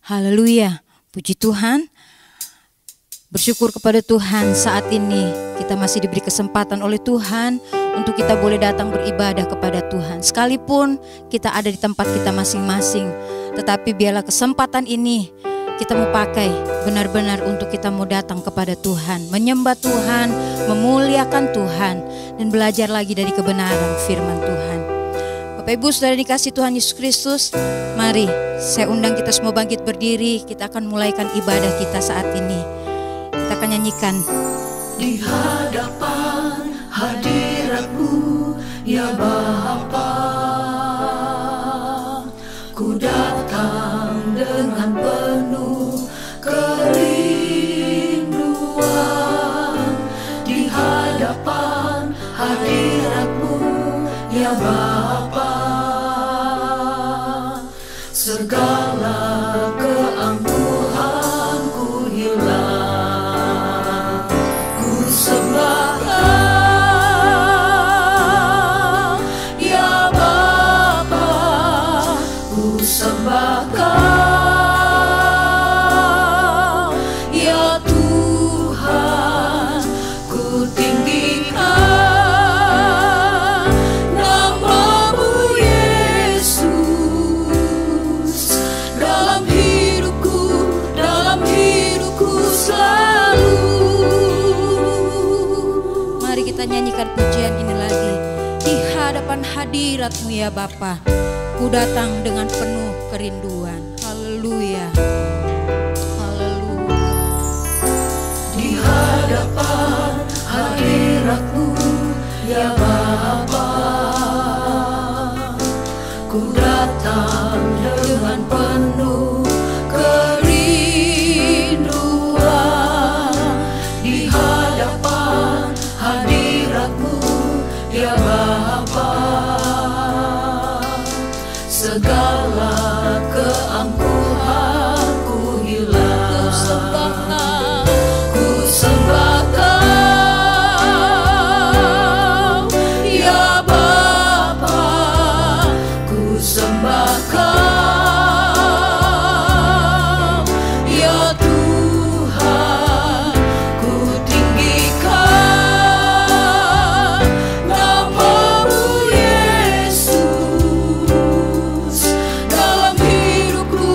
Haleluya, puji Tuhan. Bersyukur kepada Tuhan saat ini kita masih diberi kesempatan oleh Tuhan untuk kita boleh datang beribadah kepada Tuhan. Sekalipun kita ada di tempat kita masing-masing, tetapi biarlah kesempatan ini kita mau pakai benar-benar untuk kita mau datang kepada Tuhan, menyembah Tuhan, memuliakan Tuhan, dan belajar lagi dari kebenaran firman Tuhan. Bapak Ibu saudara dikasih Tuhan Yesus Kristus, mari saya undang kita semua bangkit berdiri. Kita akan mulaikan ibadah kita saat ini. Kita akan nyanyikan. Di hadapan hadirat-Mu ya Bapa, ku datang dengan penuh kerinduan. Di hadapan hadirat-Mu ya Bapa, segala keangkuhan ku hilang, ku sembahkan ya Bapa, ku sembahkan ya Tuhan, ku tinggikan nama-Mu Yesus dalam hidupku selalu. Mari kita nyanyikan pujian ini lagi. Di hadapan hadirat-Mu ya Bapa, ku datang dengan penuh kerinduan. Haleluya. Haleluya. Di hadapan hadirat-Mu ya Bapa, ku datang dengan penuh kerinduan. Di hadapan hadirat-Mu ya Bapa, segala keangkuhan ku hilang, ku sembahkan ya Bapa, ku sembahkan ya Tuhan, ku tinggikan nama-Mu Yesus dalam hidupku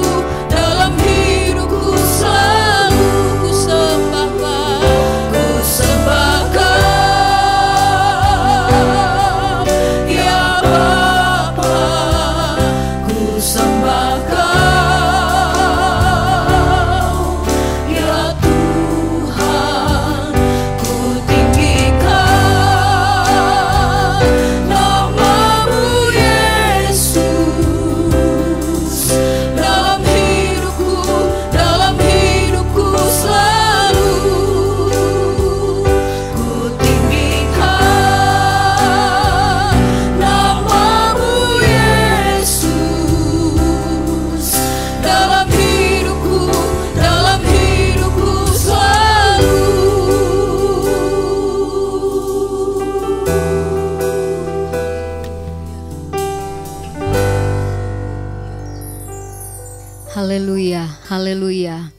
selalu. Ku sembahkan ya Bapa, ku sembahkan ya Tuhan, ku tinggikan nama-Mu Yesus dalam hidupku selalu. Ku tinggikan nama-Mu Yesus dalam hidupku selalu. Haleluya, haleluya.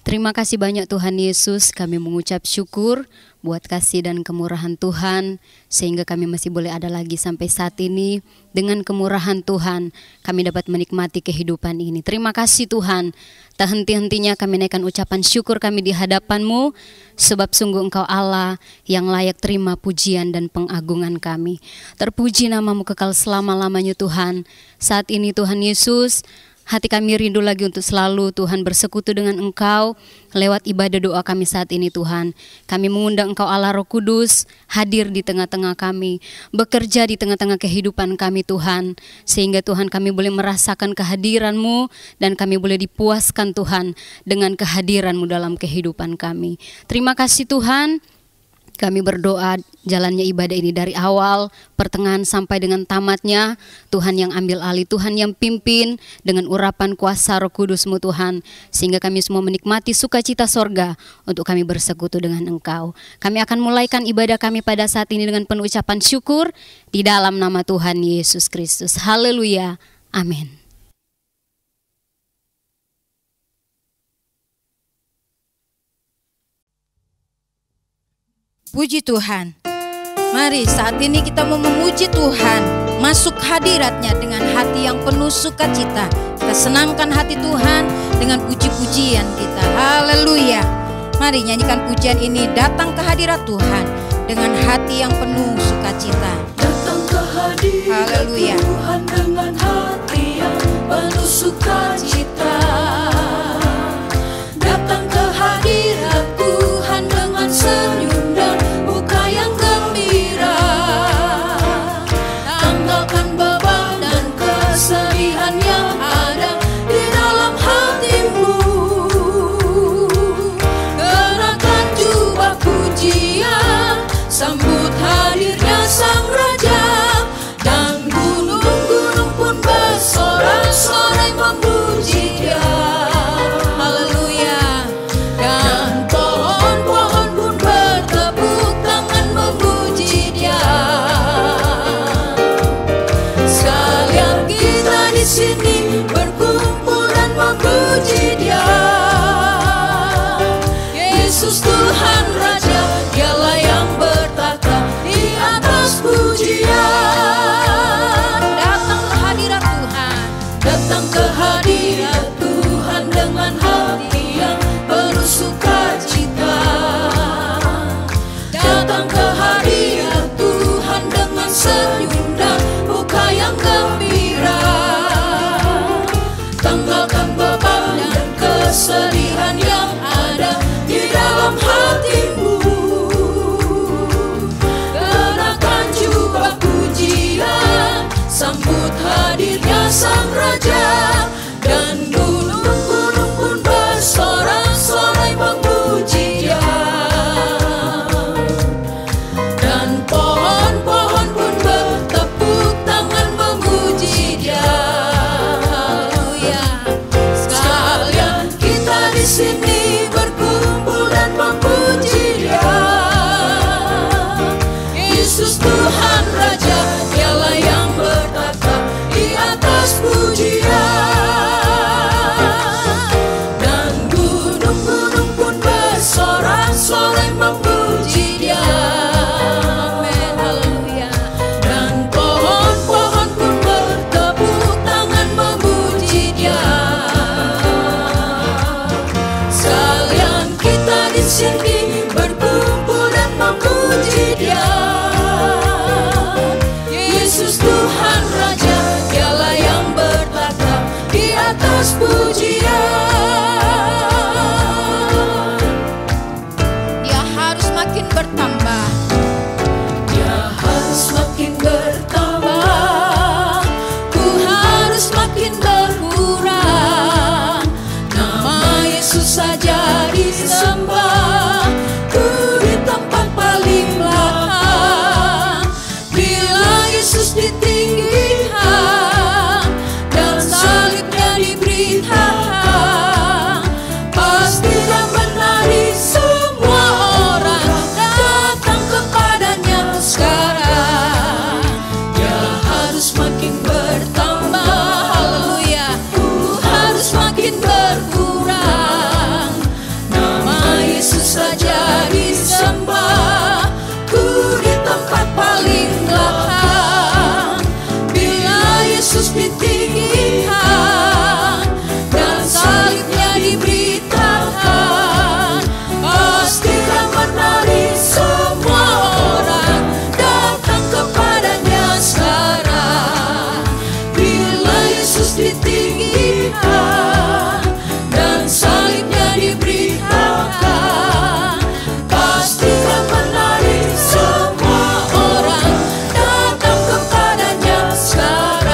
Terima kasih banyak Tuhan Yesus, kami mengucap syukur buat kasih dan kemurahan Tuhan, sehingga kami masih boleh ada lagi sampai saat ini. Dengan kemurahan Tuhan, kami dapat menikmati kehidupan ini. Terima kasih Tuhan, tak henti-hentinya kami naikkan ucapan syukur kami di hadapan-Mu, sebab sungguh Engkau Allah yang layak terima pujian dan pengagungan kami. Terpuji nama-Mu kekal selama-lamanya Tuhan. Saat ini Tuhan Yesus, hati kami rindu lagi untuk selalu Tuhan bersekutu dengan Engkau lewat ibadah doa kami saat ini Tuhan. Kami mengundang Engkau Allah Roh Kudus hadir di tengah-tengah kami, bekerja di tengah-tengah kehidupan kami Tuhan. Sehingga Tuhan kami boleh merasakan kehadiran-Mu dan kami boleh dipuaskan Tuhan dengan kehadiran-Mu dalam kehidupan kami. Terima kasih Tuhan. Kami berdoa jalannya ibadah ini dari awal, pertengahan sampai dengan tamatnya. Tuhan yang ambil alih, Tuhan yang pimpin dengan urapan kuasa Roh Kudus-Mu Tuhan. Sehingga kami semua menikmati sukacita sorga untuk kami bersekutu dengan Engkau. Kami akan mulaikan ibadah kami pada saat ini dengan penuh ucapan syukur di dalam nama Tuhan Yesus Kristus. Haleluya, amin. Puji Tuhan. Mari saat ini kita mau memuji Tuhan, masuk hadiratnya dengan hati yang penuh sukacita. Kita senamkan hati Tuhan dengan puji-pujian kita. Haleluya. Mari nyanyikan pujian ini, datang ke hadirat Tuhan dengan hati yang penuh sukacita. Datang ke hadirat Haleluya. Tuhan dengan hati yang penuh sukacita. Datang ke hadirat Tuhan dengan senyum dan muka yang gembira. Tanggalkan beban dan kesedihan yang ada di dalam hatimu. Kenakan jubah pujian, sambut hadirnya Sang Raja. Dan gunung-gunung pun bersorak-sorai memuji Dia. Haleluya. Dan pohon-pohon pun bertepuk tangan memuji Dia. Sekalian kita di sini berkumpul dan memuji Dia. Yesus Tuhan Raja, Dialah yang bertata di atas pujian. Datang ke hadirat Tuhan. Datang ke hadirat Tuhan dengan hati yang penuh sukacita. Datang ke hadirat Tuhan dengan senyum dan muka yang gembira. Tanggalkan beban dan kesedihan yang ada di dalam hatimu. Kenakan jubah pujian, sambut hadirnya Sang Raja. Dan gunung-gunung pun bersorak-sorai memuji Dia. Dan pohon-pohon pun bertepuk tangan memuji Dia. Haleluya. Sekalian kita di sini berkumpul dan memuji Dia. Yesus Tuhan Raja, Dialah yang bertata di atas pujian. Dan gunung-gunung pun bersorak-sorai memuji Dia. Amin, haleluya. Dan pohon-pohon pun bertepuk tangan memuji Dia. Sekalian kita di sini berkumpul dan memuji Dia. Yesus Tuhan Raja, Dialah yang bertata di atas pujian. Dia harus makin bertambah. Dia harus makin bertambah, ku harus makin berkurang. Nama Yesus saja disembah, ku di tempat paling belakang. Bila Yesus ditinggikan dan salibnya diberitakan, pasti dan menari semua orang datang kepadanya sekarang. Dia harus makin bertambah, haleluya, ku harus makin berkurang. Nama Yesus saja disembah, ku di tempat paling belakang. Bila Yesus ditinggikan dan salibnya diberitakan, pasti akan menari semua orang datang kepadanya sekarang. Bila Yesus ditinggikan dan salibnya diberitakan, pasti akan menari semua orang datang kepadanya sekarang.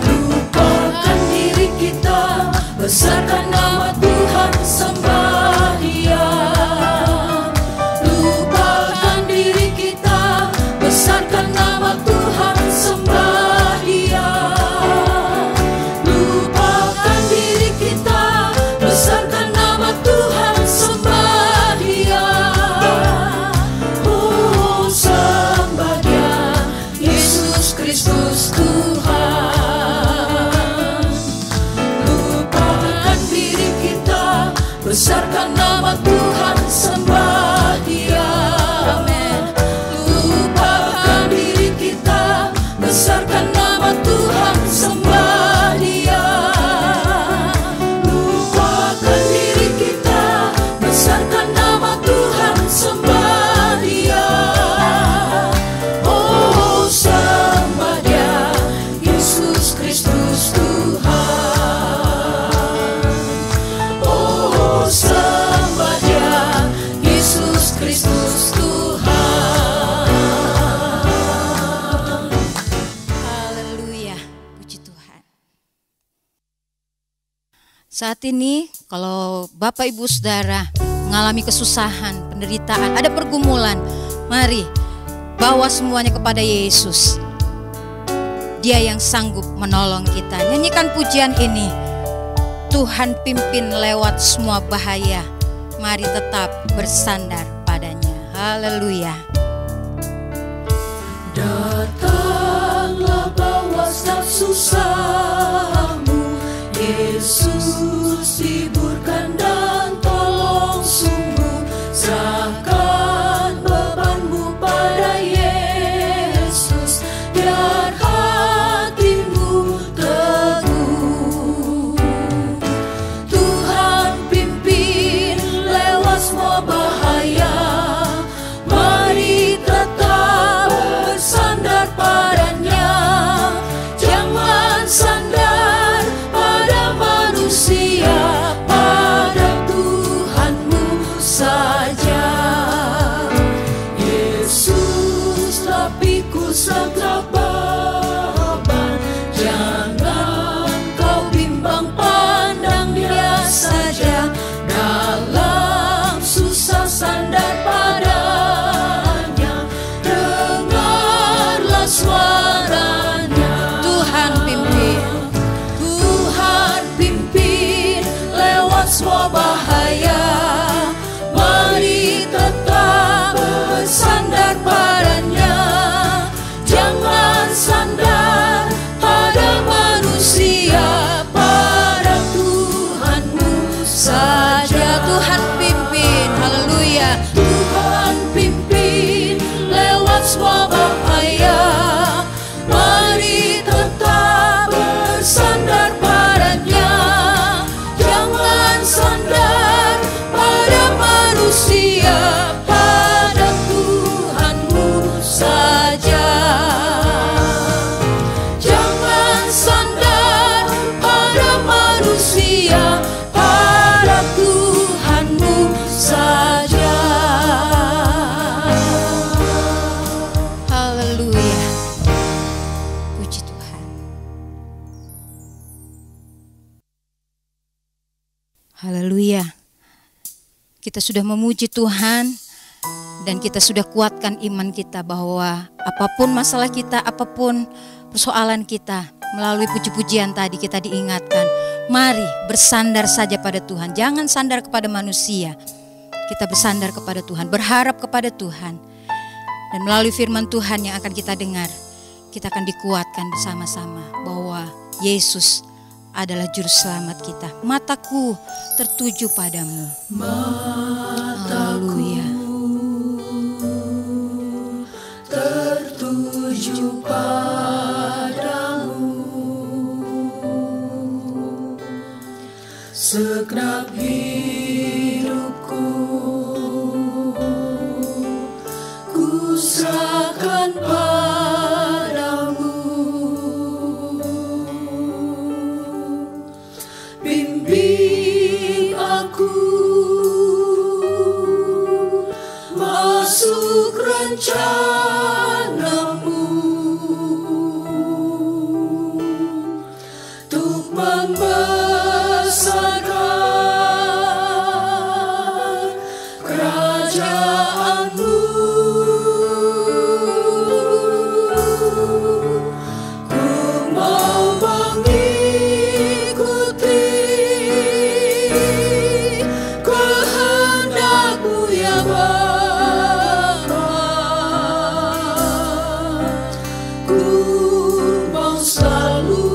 Lupakan diri kita, besarkan nama Tuhan, sembah Dia. Lupakan diri kita, besarkan nama Tuhan, sembah Dia. Lupakan diri kita, besarkan nama Tuhan, sembah Dia. Oh, sembah Dia, Yesus Kristus Tuhan. Lupakan diri kita, besarkan nama Tuhan, sembah Saat ini kalau Bapak Ibu Saudara mengalami kesusahan, penderitaan, ada pergumulan, mari bawa semuanya kepada Yesus. Dia yang sanggup menolong kita. Nyanyikan pujian ini. Tuhan pimpin lewat semua bahaya. Mari tetap bersandar padanya. Haleluya. Datanglah bawa setiap susahmu, Yesus hiburkan dan tolong sungguh. Serahkan bebanmu pada Yesus, biar hatimu teguh. Tuhan pimpin lewat semua bahaya, mari tetap bersandar padanya. Jangan sandar pada manusia, pada Tuhanmu saja. Yesuslah pikul segala beban, jangan kau bimbang, pandang Dia saja. Dalam susah sandar padanya, dengarlah suaranya. Tuhan pimpin. Tuhan pimpin lewat semua bahaya, mari tetap bersandar padanya. Jangan sandar pada manusia, pada Tuhanmu saja. Tuhan pimpin. Haleluya. Tuhan pimpin lewat semua bahaya, mari tetap bersandar padanya. Jangan sandar pada manusia, pada Tuhanmu saja. Jangan sandar pada manusia, pada Tuhanmu saja. Haleluya. Puji Tuhan. Haleluya. Kita sudah memuji Tuhan dan kita sudah kuatkan iman kita bahwa apapun masalah kita, apapun persoalan kita, melalui puji-pujian tadi kita diingatkan, mari bersandar saja pada Tuhan. Jangan sandar kepada manusia. Kita bersandar kepada Tuhan, berharap kepada Tuhan. Dan melalui firman Tuhan yang akan kita dengar, kita akan dikuatkan bersama-sama bahwa Yesus adalah juru selamat kita. Mataku tertuju padamu. Haleluya. Tertuju padamu, segenap hidupku ku serahkan padamu. Bimbing aku masuk rencanamu, untuk membesarkan kerajaanmu. Ku mau mengikuti kehendak-Mu ya Bapa. Ku mau selalu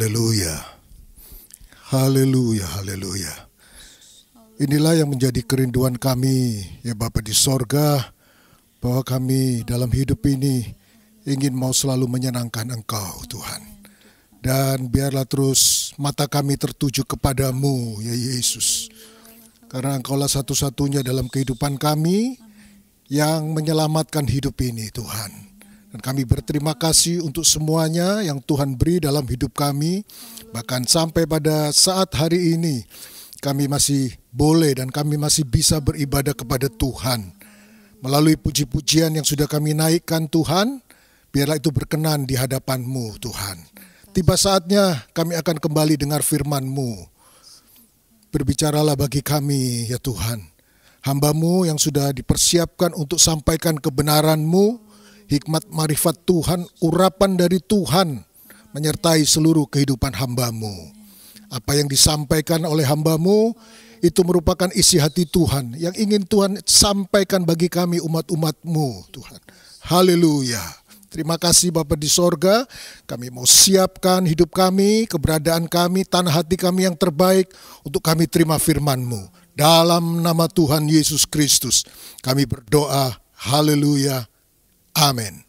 Haleluya. Haleluya, haleluya. Inilah yang menjadi kerinduan kami, ya Bapa di sorga, bahwa kami dalam hidup ini ingin mau selalu menyenangkan Engkau, Tuhan. Dan biarlah terus mata kami tertuju kepadamu, ya Yesus. Karena Engkaulah satu-satunya dalam kehidupan kami yang menyelamatkan hidup ini, Tuhan. Dan kami berterima kasih untuk semuanya yang Tuhan beri dalam hidup kami. Bahkan sampai pada saat hari ini, kami masih boleh dan kami masih bisa beribadah kepada Tuhan. Melalui puji-pujian yang sudah kami naikkan Tuhan, biarlah itu berkenan di hadapan-Mu Tuhan. Tiba saatnya kami akan kembali dengar firman-Mu. Berbicaralah bagi kami ya Tuhan. Hamba-Mu yang sudah dipersiapkan untuk sampaikan kebenaran-Mu, hikmat marifat Tuhan, urapan dari Tuhan, menyertai seluruh kehidupan hamba-Mu. Apa yang disampaikan oleh hamba-Mu itu merupakan isi hati Tuhan yang ingin Tuhan sampaikan bagi kami umat-umat-Mu Tuhan. Haleluya. Terima kasih Bapa di sorga. Kami mau siapkan hidup kami, keberadaan kami, tanah hati kami yang terbaik untuk kami terima firman-Mu. Dalam nama Tuhan Yesus Kristus kami berdoa. Haleluya. Amin.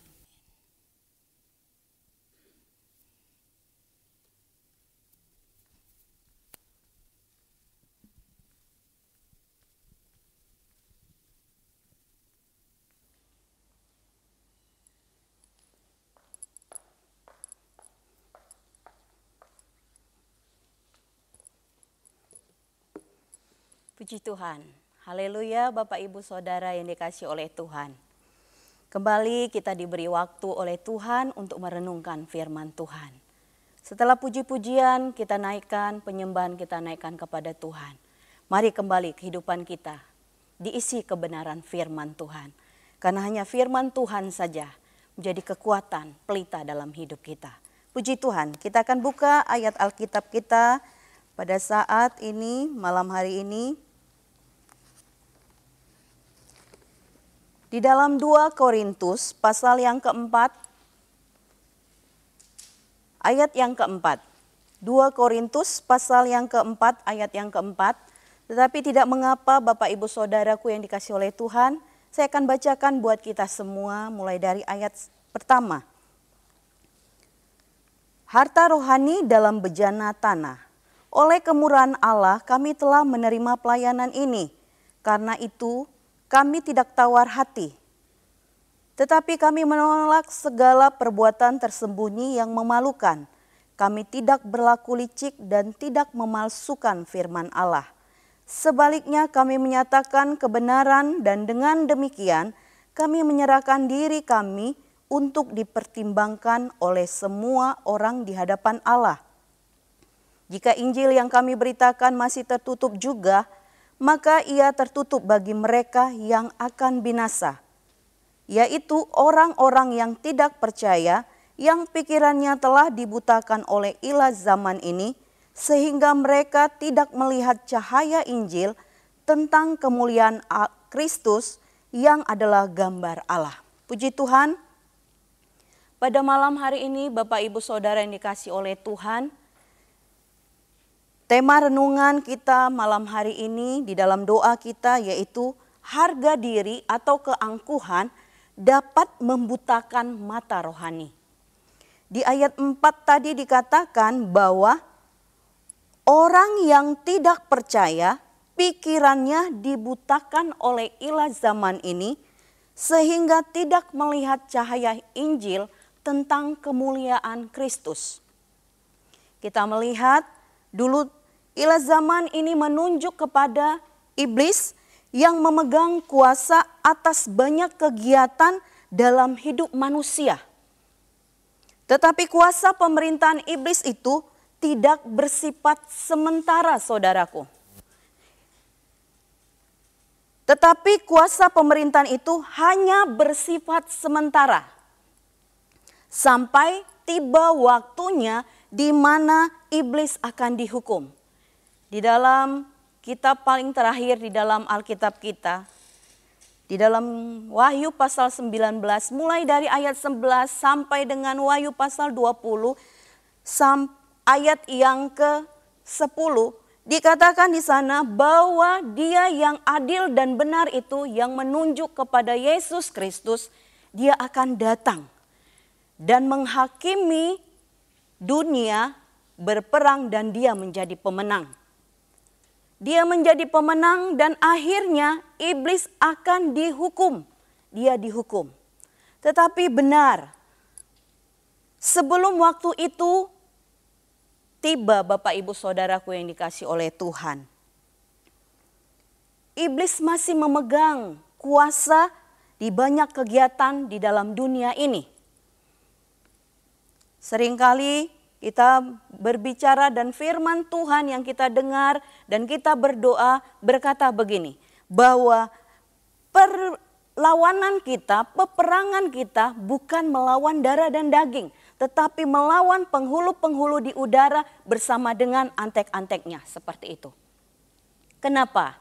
Puji Tuhan, haleluya Bapak Ibu Saudara yang dikasihi oleh Tuhan. Kembali kita diberi waktu oleh Tuhan untuk merenungkan firman Tuhan. Setelah puji-pujian kita naikkan, penyembahan kita naikkan kepada Tuhan. Mari kembali kehidupan kita diisi kebenaran firman Tuhan. Karena hanya firman Tuhan saja menjadi kekuatan pelita dalam hidup kita. Puji Tuhan, kita akan buka ayat Alkitab kita pada saat ini, malam hari ini. Di dalam 2 Korintus pasal yang keempat, ayat yang keempat. 2 Korintus pasal yang keempat, ayat yang keempat. Tetapi tidak mengapa Bapak Ibu Saudaraku yang dikasihi oleh Tuhan, saya akan bacakan buat kita semua mulai dari ayat pertama. Harta rohani dalam bejana tanah. Oleh kemurahan Allah kami telah menerima pelayanan ini. Karena itu kami tidak tawar hati. Tetapi kami menolak segala perbuatan tersembunyi yang memalukan. Kami tidak berlaku licik dan tidak memalsukan firman Allah. Sebaliknya kami menyatakan kebenaran dan dengan demikian kami menyerahkan diri kami untuk dipertimbangkan oleh semua orang di hadapan Allah. Jika Injil yang kami beritakan masih tertutup juga, maka ia tertutup bagi mereka yang akan binasa, yaitu orang-orang yang tidak percaya, yang pikirannya telah dibutakan oleh ilah zaman ini, sehingga mereka tidak melihat cahaya Injil tentang kemuliaan Kristus yang adalah gambar Allah. Puji Tuhan, pada malam hari ini Bapak Ibu Saudara yang dikasihi oleh Tuhan, tema renungan kita malam hari ini di dalam doa kita yaitu harga diri atau keangkuhan dapat membutakan mata rohani. Di ayat 4 tadi dikatakan bahwa orang yang tidak percaya pikirannya dibutakan oleh ilah zaman ini sehingga tidak melihat cahaya Injil tentang kemuliaan Kristus. Kita melihat dulu ilah zaman ini menunjuk kepada iblis yang memegang kuasa atas banyak kegiatan dalam hidup manusia. Tetapi kuasa pemerintahan iblis itu tidak bersifat sementara, saudaraku. Tetapi kuasa pemerintahan itu hanya bersifat sementara. Sampai tiba waktunya di mana iblis akan dihukum. Di dalam kitab paling terakhir di dalam Alkitab kita, di dalam Wahyu pasal 19, mulai dari ayat 11 sampai dengan Wahyu pasal 20, ayat yang ke-10 dikatakan di sana bahwa Dia yang adil dan benar itu yang menunjuk kepada Yesus Kristus, Dia akan datang dan menghakimi dunia, berperang, dan Dia menjadi pemenang. Dia menjadi pemenang dan akhirnya iblis akan dihukum. Dia dihukum. Tetapi benar, sebelum waktu itu tiba, Bapak Ibu Saudaraku yang dikasihi oleh Tuhan, iblis masih memegang kuasa di banyak kegiatan di dalam dunia ini. Seringkali kita berbicara dan firman Tuhan yang kita dengar dan kita berdoa berkata begini, bahwa perlawanan kita, peperangan kita bukan melawan darah dan daging, tetapi melawan penghulu-penghulu di udara bersama dengan antek-anteknya, seperti itu. Kenapa?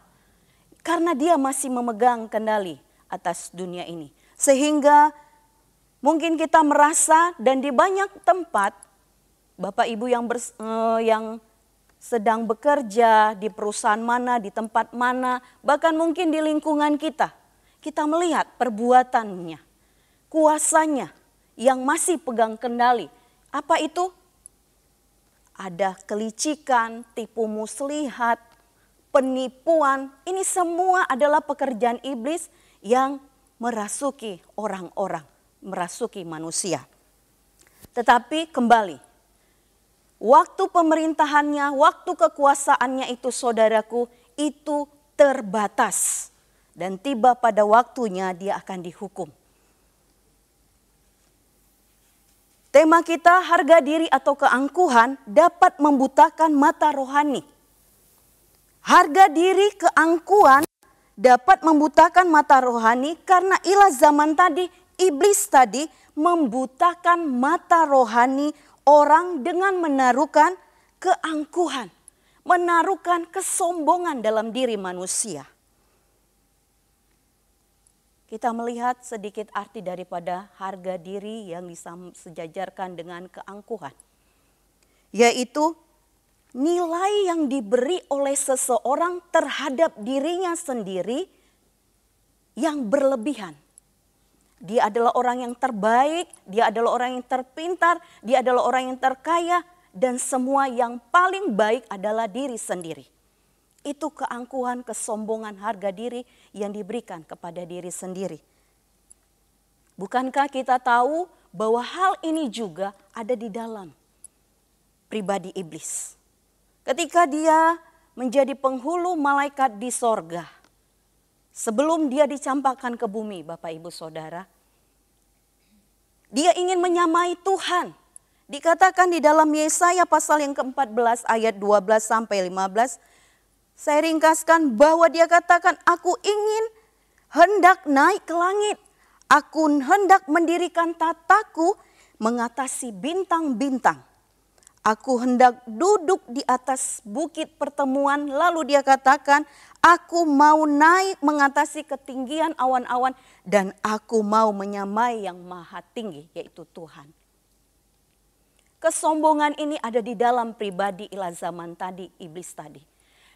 Karena dia masih memegang kendali atas dunia ini. Sehingga mungkin kita merasa dan di banyak tempat Bapak Ibu yang sedang bekerja di perusahaan mana, di tempat mana, bahkan mungkin di lingkungan kita, kita melihat perbuatannya, kuasanya yang masih pegang kendali. Apa itu? Ada kelicikan, tipu muslihat, penipuan. Ini semua adalah pekerjaan iblis yang merasuki orang-orang, merasuki manusia. Tetapi kembali, waktu pemerintahannya, waktu kekuasaannya itu saudaraku, itu terbatas. Dan tiba pada waktunya dia akan dihukum. Tema kita, harga diri atau keangkuhan dapat membutakan mata rohani. Harga diri, keangkuhan dapat membutakan mata rohani karena ilah zaman tadi, iblis tadi membutakan mata rohani orang dengan menaruhkan keangkuhan, menaruhkan kesombongan dalam diri manusia. Kita melihat sedikit arti daripada harga diri yang disejajarkan dengan keangkuhan, yaitu nilai yang diberi oleh seseorang terhadap dirinya sendiri yang berlebihan. Dia adalah orang yang terbaik, dia adalah orang yang terpintar, dia adalah orang yang terkaya, dan semua yang paling baik adalah diri sendiri. Itu keangkuhan, kesombongan, harga diri yang diberikan kepada diri sendiri. Bukankah kita tahu bahwa hal ini juga ada di dalam pribadi iblis? Ketika dia menjadi penghulu malaikat di sorga, sebelum dia dicampakkan ke bumi, Bapak Ibu Saudara, dia ingin menyamai Tuhan. Dikatakan di dalam Yesaya pasal yang ke-14 ayat 12 sampai 15, saya ringkaskan bahwa dia katakan, aku ingin hendak naik ke langit, aku hendak mendirikan tataku mengatasi bintang-bintang. Aku hendak duduk di atas bukit pertemuan, lalu dia katakan, aku mau naik mengatasi ketinggian awan-awan dan aku mau menyamai yang maha tinggi, yaitu Tuhan. Kesombongan ini ada di dalam pribadi ilah zaman tadi, iblis tadi.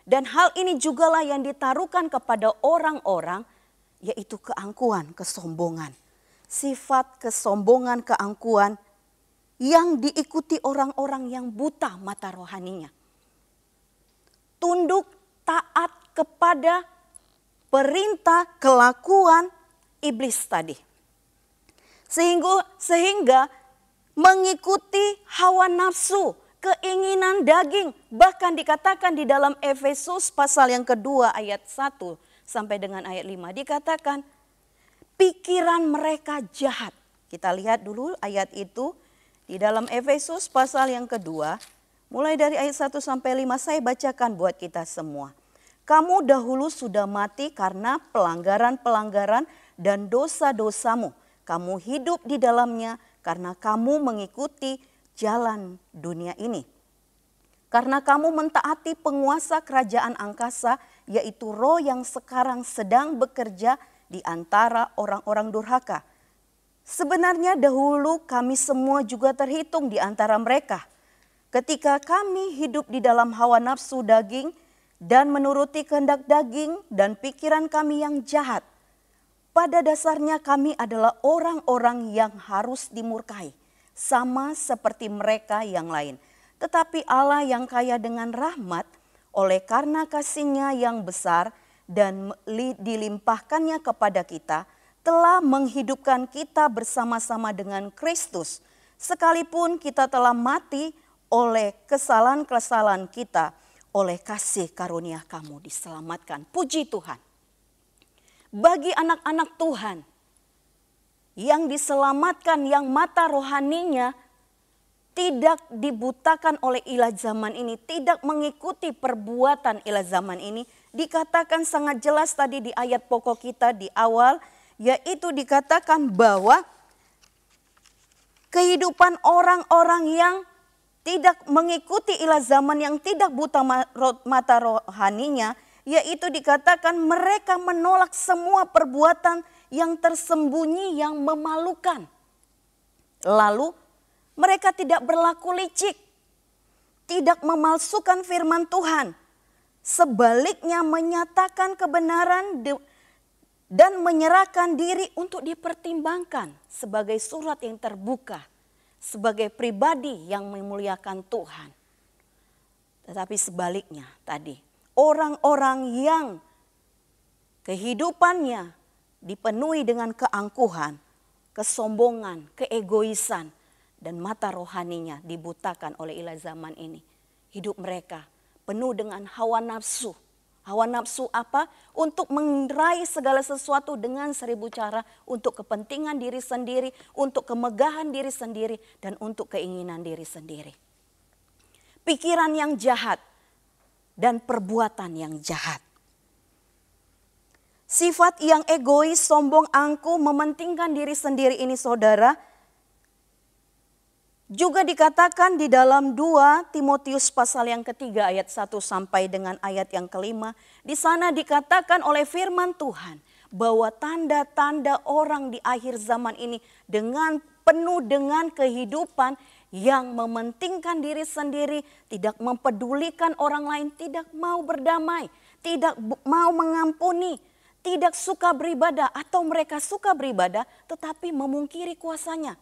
Dan hal ini jugalah yang ditaruhkan kepada orang-orang, yaitu keangkuhan, kesombongan. Sifat kesombongan, keangkuhan yang diikuti orang-orang yang buta mata rohaninya. Tunduk taat kepada perintah kelakuan iblis tadi. Sehingga mengikuti hawa nafsu, keinginan daging. Bahkan dikatakan di dalam Efesus pasal yang kedua ayat 1 sampai dengan ayat 5. Dikatakan pikiran mereka jahat. Kita lihat dulu ayat itu di dalam Efesus pasal yang kedua. Mulai dari ayat 1 sampai 5 saya bacakan buat kita semua. Kamu dahulu sudah mati karena pelanggaran-pelanggaran dan dosa-dosamu. Kamu hidup di dalamnya karena kamu mengikuti jalan dunia ini. Karena kamu mentaati penguasa kerajaan angkasa, yaitu roh yang sekarang sedang bekerja di antara orang-orang durhaka. Sebenarnya dahulu kami semua juga terhitung di antara mereka. Ketika kami hidup di dalam hawa nafsu daging dan menuruti kehendak daging dan pikiran kami yang jahat, pada dasarnya kami adalah orang-orang yang harus dimurkai, sama seperti mereka yang lain. Tetapi Allah yang kaya dengan rahmat, oleh karena kasih-Nya yang besar dan dilimpahkannya kepada kita, telah menghidupkan kita bersama-sama dengan Kristus. Sekalipun kita telah mati oleh kesalahan-kesalahan kita, oleh kasih karunia kamu diselamatkan. Puji Tuhan. Bagi anak-anak Tuhan yang diselamatkan, yang mata rohaninya tidak dibutakan oleh ilah zaman ini, tidak mengikuti perbuatan ilah zaman ini, dikatakan sangat jelas tadi di ayat pokok kita di awal, yaitu dikatakan bahwa kehidupan orang-orang yang tidak mengikuti ilah zaman, yang tidak buta mata rohaninya, yaitu dikatakan mereka menolak semua perbuatan yang tersembunyi yang memalukan. Lalu mereka tidak berlaku licik, tidak memalsukan firman Tuhan. Sebaliknya menyatakan kebenaran dan menyerahkan diri untuk dipertimbangkan sebagai surat yang terbuka, sebagai pribadi yang memuliakan Tuhan. Tetapi sebaliknya tadi, orang-orang yang kehidupannya dipenuhi dengan keangkuhan, kesombongan, keegoisan, dan mata rohaninya dibutakan oleh ilah zaman ini. Hidup mereka penuh dengan hawa nafsu. Hawa nafsu apa? Untuk meraih segala sesuatu dengan 1000 cara, untuk kepentingan diri sendiri, untuk kemegahan diri sendiri, dan untuk keinginan diri sendiri. Pikiran yang jahat dan perbuatan yang jahat. Sifat yang egois, sombong, angkuh, mementingkan diri sendiri ini saudara, juga dikatakan di dalam 2 Timotius pasal yang ketiga ayat 1 sampai dengan ayat yang kelima. Di sana dikatakan oleh firman Tuhan bahwa tanda-tanda orang di akhir zaman ini dengan penuh dengan kehidupan yang mementingkan diri sendiri, tidak mempedulikan orang lain, tidak mau berdamai, tidak mau mengampuni, tidak suka beribadah, atau mereka suka beribadah tetapi memungkiri kuasanya.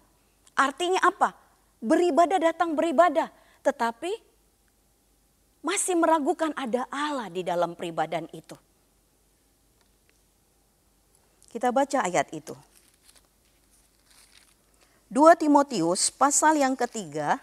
Artinya apa? Beribadah datang beribadah, tetapi masih meragukan ada Allah di dalam peribadahan itu. Kita baca ayat itu. 2 Timotius pasal yang ketiga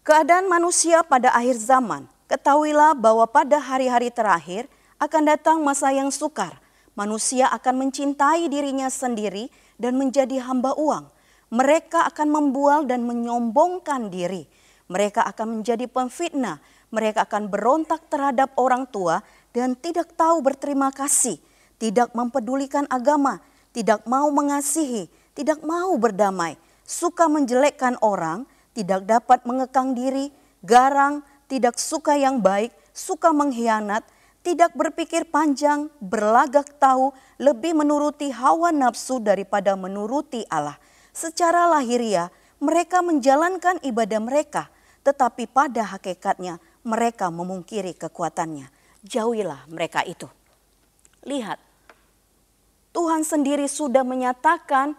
keadaan manusia pada akhir zaman. Ketahuilah bahwa pada hari-hari terakhir akan datang masa yang sukar. Manusia akan mencintai dirinya sendiri dan menjadi hamba uang. Mereka akan membual dan menyombongkan diri. Mereka akan menjadi pemfitnah. Mereka akan berontak terhadap orang tua dan tidak tahu berterima kasih. Tidak mempedulikan agama, tidak mau mengasihi, tidak mau berdamai. Suka menjelekkan orang, tidak dapat mengekang diri, garang, tidak suka yang baik, suka mengkhianat, tidak berpikir panjang, berlagak tahu, lebih menuruti hawa nafsu daripada menuruti Allah. Secara lahiriah mereka menjalankan ibadah mereka, tetapi pada hakikatnya mereka memungkiri kekuatannya. Jauhilah mereka itu. Lihat, Tuhan sendiri sudah menyatakan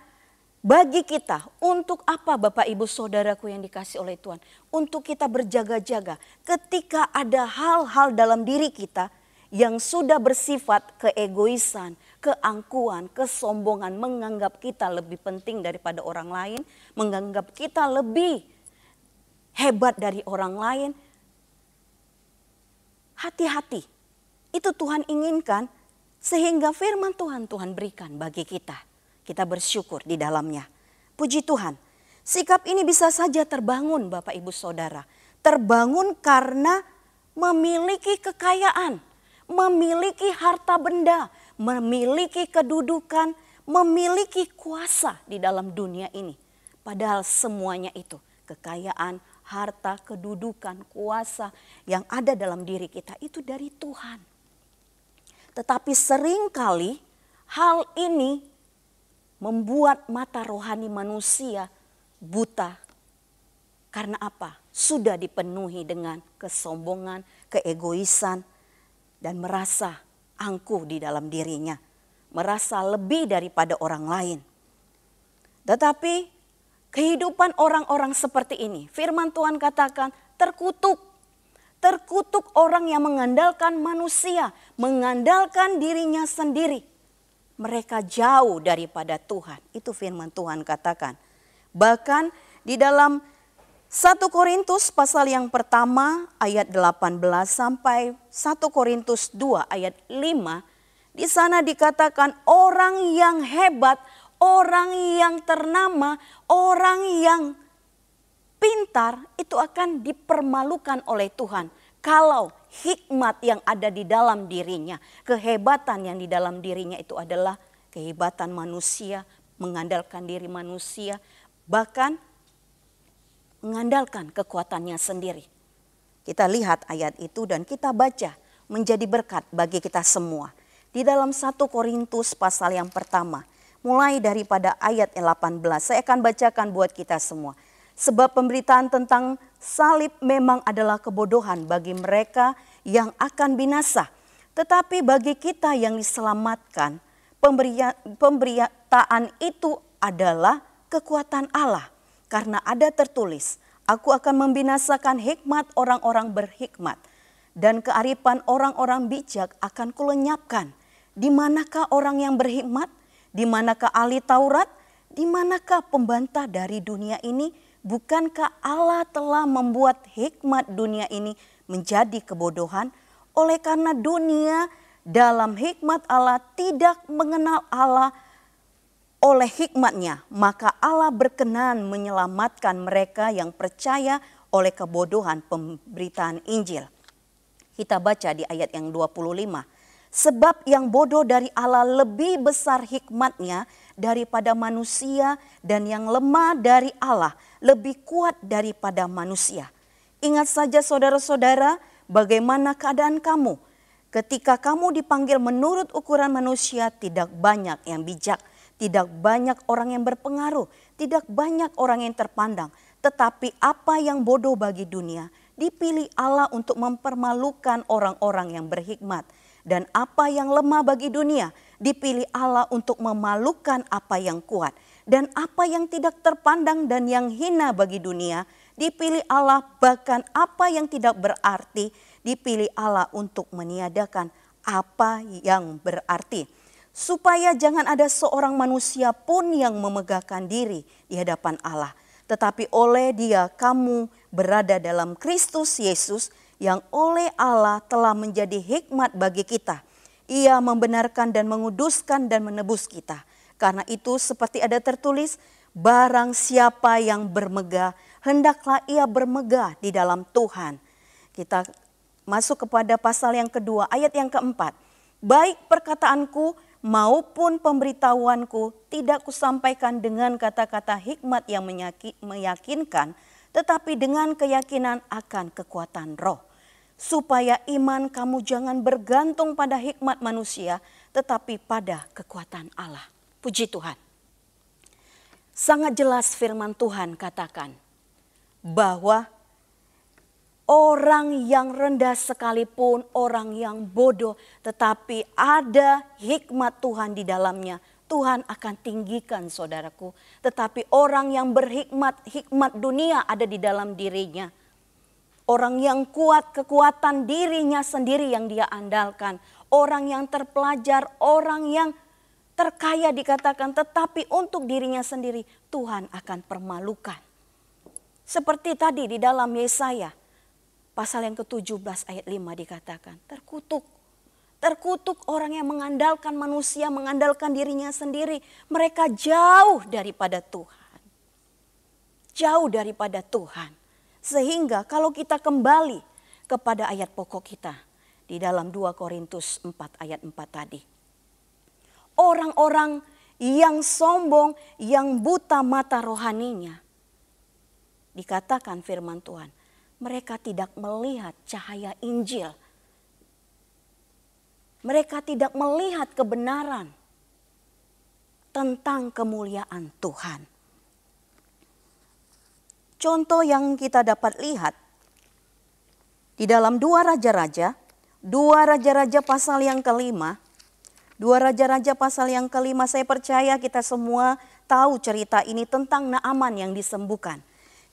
bagi kita, untuk apa Bapak Ibu Saudaraku yang dikasih oleh Tuhan? Untuk kita berjaga-jaga ketika ada hal-hal dalam diri kita yang sudah bersifat keegoisan, keangkuhan, kesombongan, menganggap kita lebih penting daripada orang lain, menganggap kita lebih hebat dari orang lain. Hati-hati, itu Tuhan inginkan sehingga firman Tuhan berikan bagi kita. Kita bersyukur di dalamnya. Puji Tuhan, sikap ini bisa saja terbangun Bapak Ibu Saudara. Terbangun karena memiliki kekayaan, memiliki harta benda, memiliki kedudukan, memiliki kuasa di dalam dunia ini. Padahal semuanya itu, kekayaan, harta, kedudukan, kuasa yang ada dalam diri kita itu dari Tuhan. Tetapi seringkali hal ini membuat mata rohani manusia buta. Karena apa? Sudah dipenuhi dengan kesombongan, keegoisan, dan merasa angkuh di dalam dirinya. Merasa lebih daripada orang lain. Tetapi kehidupan orang-orang seperti ini, firman Tuhan katakan terkutuk. Terkutuk orang yang mengandalkan manusia, mengandalkan dirinya sendiri. Mereka jauh daripada Tuhan. Itu firman Tuhan katakan. Bahkan di dalam 1 Korintus pasal yang pertama ayat 18 sampai 1 Korintus 2 ayat 5. Di sana dikatakan orang yang hebat, orang yang ternama, orang yang pintar itu akan dipermalukan oleh Tuhan. Kalau hikmat yang ada di dalam dirinya, kehebatan yang di dalam dirinya itu adalah kehebatan manusia, mengandalkan diri manusia, bahkan mengandalkan kekuatannya sendiri. Kita lihat ayat itu dan kita baca menjadi berkat bagi kita semua. Di dalam 1 Korintus pasal yang pertama, mulai daripada ayat 18, saya akan bacakan buat kita semua. Sebab pemberitaan tentang salib memang adalah kebodohan bagi mereka yang akan binasa. Tetapi bagi kita yang diselamatkan, pemberitaan itu adalah kekuatan Allah. Karena ada tertulis, aku akan membinasakan hikmat orang-orang berhikmat. Dan kearifan orang-orang bijak akan kulenyapkan. Di manakah orang yang berhikmat? Di manakah ahli Taurat? Di manakah pembantah dari dunia ini? Bukankah Allah telah membuat hikmat dunia ini menjadi kebodohan? Oleh karena dunia dalam hikmat Allah tidak mengenal Allah oleh hikmatnya, maka Allah berkenan menyelamatkan mereka yang percaya oleh kebodohan pemberitaan Injil. Kita baca di ayat yang 25. Sebab yang bodoh dari Allah lebih besar hikmatnya daripada manusia, dan yang lemah dari Allah lebih kuat daripada manusia. Ingat saja saudara-saudara, bagaimana keadaan kamu. Ketika kamu dipanggil menurut ukuran manusia, tidak banyak yang bijak. Tidak banyak orang yang berpengaruh, tidak banyak orang yang terpandang. Tetapi apa yang bodoh bagi dunia, dipilih Allah untuk mempermalukan orang-orang yang berhikmat. Dan apa yang lemah bagi dunia, dipilih Allah untuk memalukan apa yang kuat. Dan apa yang tidak terpandang dan yang hina bagi dunia, dipilih Allah, bahkan apa yang tidak berarti, dipilih Allah untuk meniadakan apa yang berarti. Supaya jangan ada seorang manusia pun yang memegahkan diri di hadapan Allah. Tetapi oleh Dia kamu berada dalam Kristus Yesus, yang oleh Allah telah menjadi hikmat bagi kita. Ia membenarkan dan menguduskan dan menebus kita. Karena itu seperti ada tertulis, barang siapa yang bermegah, hendaklah ia bermegah di dalam Tuhan. Kita masuk kepada pasal yang kedua, ayat yang keempat. Baik perkataanku maupun pemberitahuanku tidak kusampaikan dengan kata-kata hikmat yang meyakinkan, tetapi dengan keyakinan akan kekuatan roh. Supaya iman kamu jangan bergantung pada hikmat manusia, tetapi pada kekuatan Allah. Puji Tuhan. Sangat jelas firman Tuhan katakan bahwa orang yang rendah sekalipun, orang yang bodoh, tetapi ada hikmat Tuhan di dalamnya, Tuhan akan tinggikan saudaraku. Tetapi orang yang berhikmat, hikmat dunia ada di dalam dirinya. Orang yang kuat, kekuatan dirinya sendiri yang dia andalkan. Orang yang terpelajar, orang yang terkaya dikatakan, tetapi untuk dirinya sendiri Tuhan akan permalukan. Seperti tadi di dalam Yesaya. Pasal yang ke-17 ayat 5 dikatakan, terkutuk. Terkutuk orang yang mengandalkan manusia, mengandalkan dirinya sendiri. Mereka jauh daripada Tuhan. Jauh daripada Tuhan. Sehingga kalau kita kembali kepada ayat pokok kita. Di dalam 2 Korintus 4 ayat 4 tadi. Orang-orang yang sombong, yang buta mata rohaninya. Dikatakan firman Tuhan. Mereka tidak melihat cahaya Injil. Mereka tidak melihat kebenaran tentang kemuliaan Tuhan. Contoh yang kita dapat lihat di dalam 2 Raja-Raja pasal yang kelima. 2 Raja-Raja pasal yang kelima, saya percaya kita semua tahu cerita ini tentang Naaman yang disembuhkan.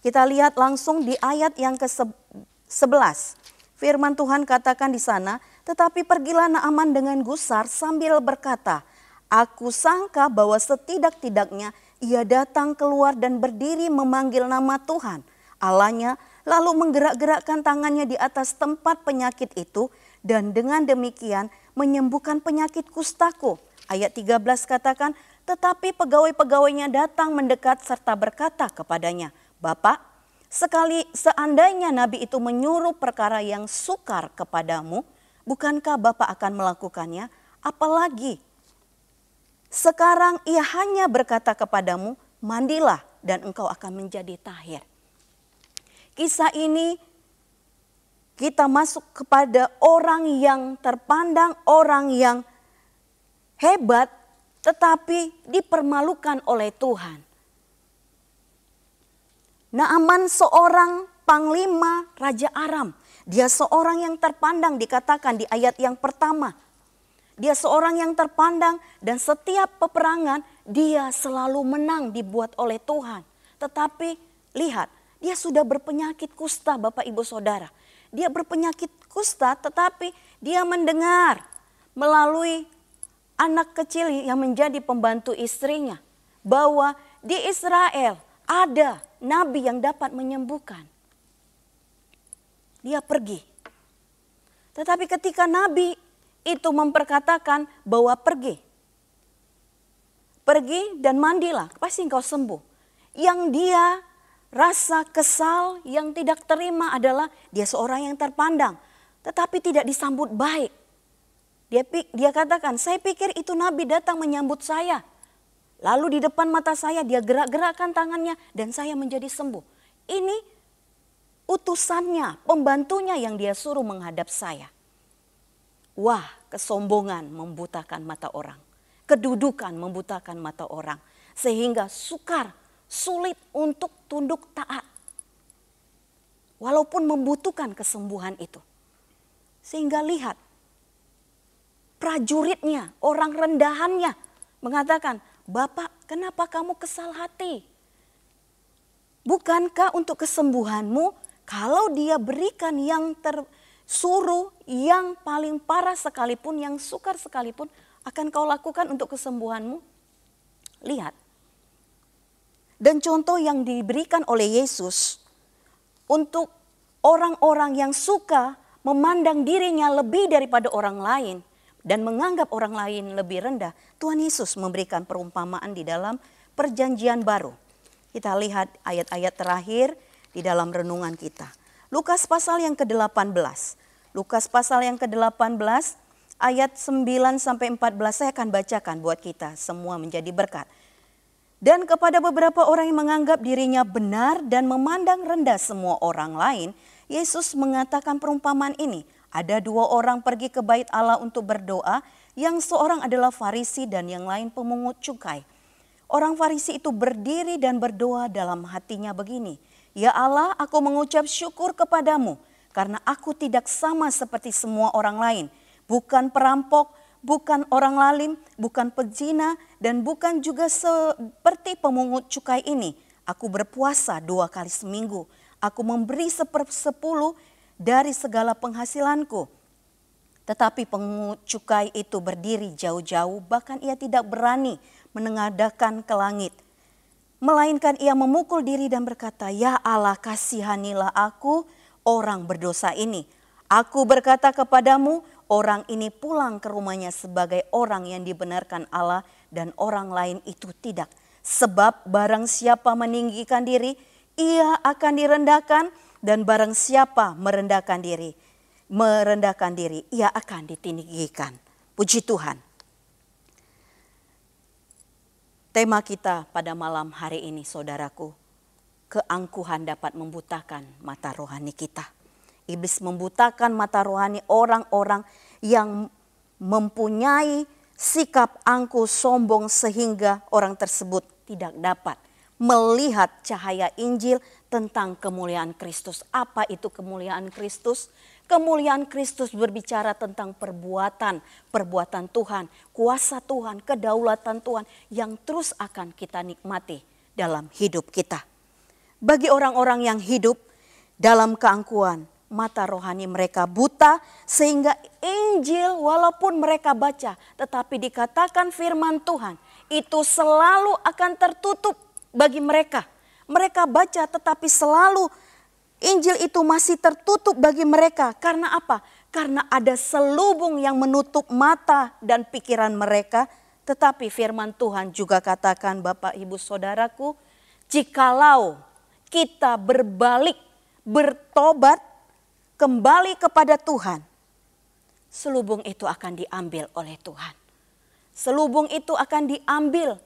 Kita lihat langsung di ayat yang ke-11. Firman Tuhan katakan di sana, tetapi pergilah Naaman dengan gusar sambil berkata, aku sangka bahwa setidak-tidaknya ia datang keluar dan berdiri memanggil nama Tuhan Allahnya, lalu menggerak-gerakkan tangannya di atas tempat penyakit itu, dan dengan demikian menyembuhkan penyakit kustaku. Ayat 13 katakan, tetapi pegawai-pegawainya datang mendekat serta berkata kepadanya, Bapak, seandainya nabi itu menyuruh perkara yang sukar kepadamu, bukankah Bapak akan melakukannya? Apalagi sekarang ia hanya berkata kepadamu, mandilah dan engkau akan menjadi tahir. Kisah ini kita masuk kepada orang yang terpandang, orang yang hebat, tetapi dipermalukan oleh Tuhan. Naaman seorang panglima Raja Aram. Dia seorang yang terpandang, dikatakan di ayat yang pertama. Dia seorang yang terpandang dan setiap peperangan dia selalu menang dibuat oleh Tuhan. Tetapi lihat, dia sudah berpenyakit kusta, Bapak Ibu Saudara. Dia berpenyakit kusta, tetapi dia mendengar melalui anak kecil yang menjadi pembantu istrinya bahwa di Israel ada nabi yang dapat menyembuhkan. Dia pergi. Tetapi ketika nabi itu memperkatakan bahwa pergi dan mandilah, pasti engkau sembuh. Yang dia rasa kesal, yang tidak terima adalah dia seorang yang terpandang, tetapi tidak disambut baik. Dia katakan, saya pikir itu nabi datang menyambut saya. Lalu di depan mata saya dia gerak-gerakkan tangannya dan saya menjadi sembuh. Ini utusannya, pembantunya yang dia suruh menghadap saya. Wah, kesombongan membutakan mata orang. Kedudukan membutakan mata orang. Sehingga sulit untuk tunduk taat. Walaupun membutuhkan kesembuhan itu. Sehingga lihat, prajuritnya, orang rendahannya mengatakan, Bapak, kenapa kamu kesal hati? Bukankah untuk kesembuhanmu, kalau dia berikan yang tersuruh, yang paling parah sekalipun, yang sukar sekalipun, akan kau lakukan untuk kesembuhanmu? Lihat. Dan contoh yang diberikan oleh Yesus untuk orang-orang yang suka memandang dirinya lebih daripada orang lain dan menganggap orang lain lebih rendah, Tuhan Yesus memberikan perumpamaan di dalam Perjanjian Baru. Kita lihat ayat-ayat terakhir di dalam renungan kita. Lukas pasal yang ke-18. Lukas pasal yang ke-18 ayat 9 sampai 14 saya akan bacakan buat kita semua menjadi berkat. Dan kepada beberapa orang yang menganggap dirinya benar dan memandang rendah semua orang lain, Yesus mengatakan perumpamaan ini. Ada 2 orang pergi ke bait Allah untuk berdoa, yang seorang adalah Farisi dan yang lain pemungut cukai. Orang Farisi itu berdiri dan berdoa dalam hatinya begini, Ya Allah, aku mengucap syukur kepadamu karena aku tidak sama seperti semua orang lain. Bukan perampok, bukan orang lalim, bukan pezina, dan bukan juga seperti pemungut cukai ini. Aku berpuasa 2 kali seminggu. Aku memberi 1/10 dari segala penghasilanku. Tetapi pemungut cukai itu berdiri jauh-jauh, bahkan ia tidak berani menengadahkan ke langit. Melainkan ia memukul diri dan berkata, Ya Allah, kasihanilah aku, orang berdosa ini. Aku berkata kepadamu, orang ini pulang ke rumahnya sebagai orang yang dibenarkan Allah dan orang lain itu tidak. Sebab barang siapa meninggikan diri, ia akan direndahkan, dan barang siapa merendahkan diri, ia akan ditinggikan. Puji Tuhan. Tema kita pada malam hari ini, saudaraku, keangkuhan dapat membutakan mata rohani kita. Iblis membutakan mata rohani orang-orang yang mempunyai sikap angkuh sombong sehingga orang tersebut tidak dapat melihat cahaya Injil tentang kemuliaan Kristus. Apa itu kemuliaan Kristus? Kemuliaan Kristus berbicara tentang perbuatan Tuhan, kuasa Tuhan, kedaulatan Tuhan yang terus akan kita nikmati dalam hidup kita. Bagi orang-orang yang hidup dalam keangkuhan, mata rohani mereka buta sehingga Injil walaupun mereka baca, tetapi dikatakan firman Tuhan itu selalu akan tertutup bagi mereka. Mereka baca tetapi selalu Injil itu masih tertutup bagi mereka. Karena apa? Karena ada selubung yang menutup mata dan pikiran mereka. Tetapi firman Tuhan juga katakan, Bapak Ibu Saudaraku, jikalau kita berbalik, bertobat, kembali kepada Tuhan, selubung itu akan diambil oleh Tuhan. Selubung itu akan diambil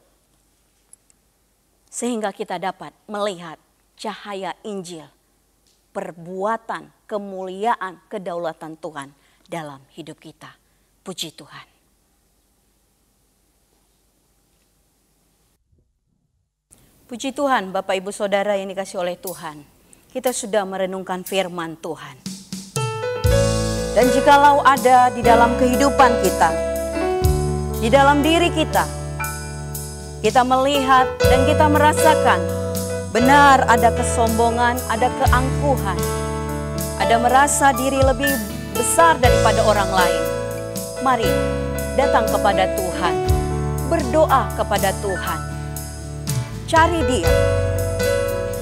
sehingga kita dapat melihat cahaya Injil, perbuatan, kemuliaan, kedaulatan Tuhan dalam hidup kita. Puji Tuhan. Puji Tuhan, Bapak Ibu Saudara yang dikasihi oleh Tuhan. Kita sudah merenungkan firman Tuhan. Dan jikalau ada di dalam kehidupan kita, di dalam diri kita melihat dan kita merasakan benar ada kesombongan, ada keangkuhan, ada merasa diri lebih besar daripada orang lain. Mari datang kepada Tuhan, berdoa kepada Tuhan. Cari Dia.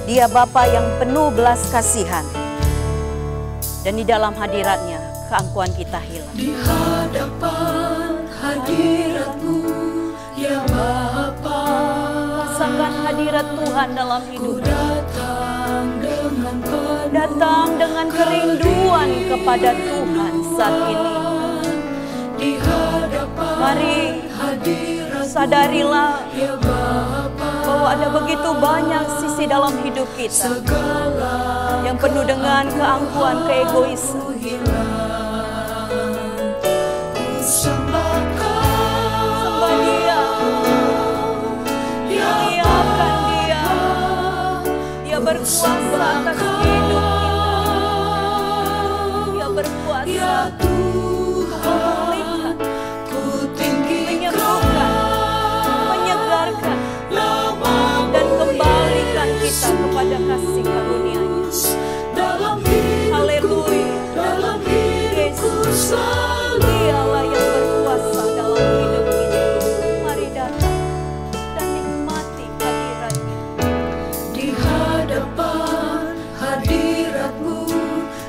Dia Bapa yang penuh belas kasihan. Dan di dalam hadirat-Nya keangkuhan kita hilang. Di hadapan hadirat-Mu ya Bapa, rasakan hadirat Tuhan dalam hidup. Datang dengan kerinduan kepada Tuhan saat ini. Di hadapan Mari sadarilah ya Bapa, bahwa ada begitu banyak sisi dalam hidup kita yang penuh dengan keangkuhan, keegoisan. Sembah Dia, muliakan Dia. Dia berkuasa atas hidup kita. Dia berkuasa memulihkan, menyembuhkan, menyegarkan, dan kembalikan kita kepada kasih karunia-Nya. Haleluya. Yesus, Dialah yang berkuasa dalam hidup kita. Mari datang dan nikmati hadirat-Nya. di hadapan hadirat-Mu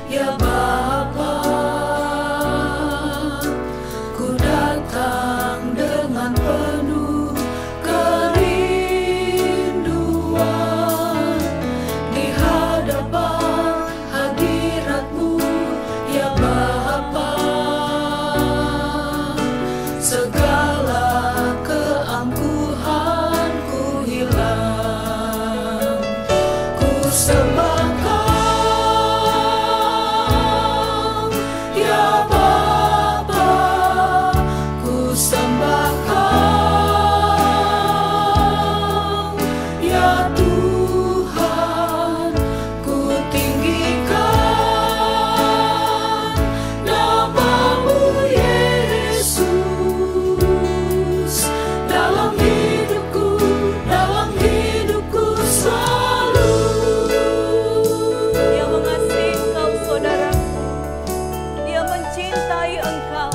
ya Bapa, ku datang dengan penuh kerinduan. Di hadapan hadirat-Mu ya Bapa, segala keangkuhanku hilang. Ku sembah Kau ya Bapa, ku sembah Kau ya Tuhan, ku tinggikan nama-Mu Yesus dalam hidupku selalu. Dia mengasihi engkau, saudaraku. Dia mencintai engkau.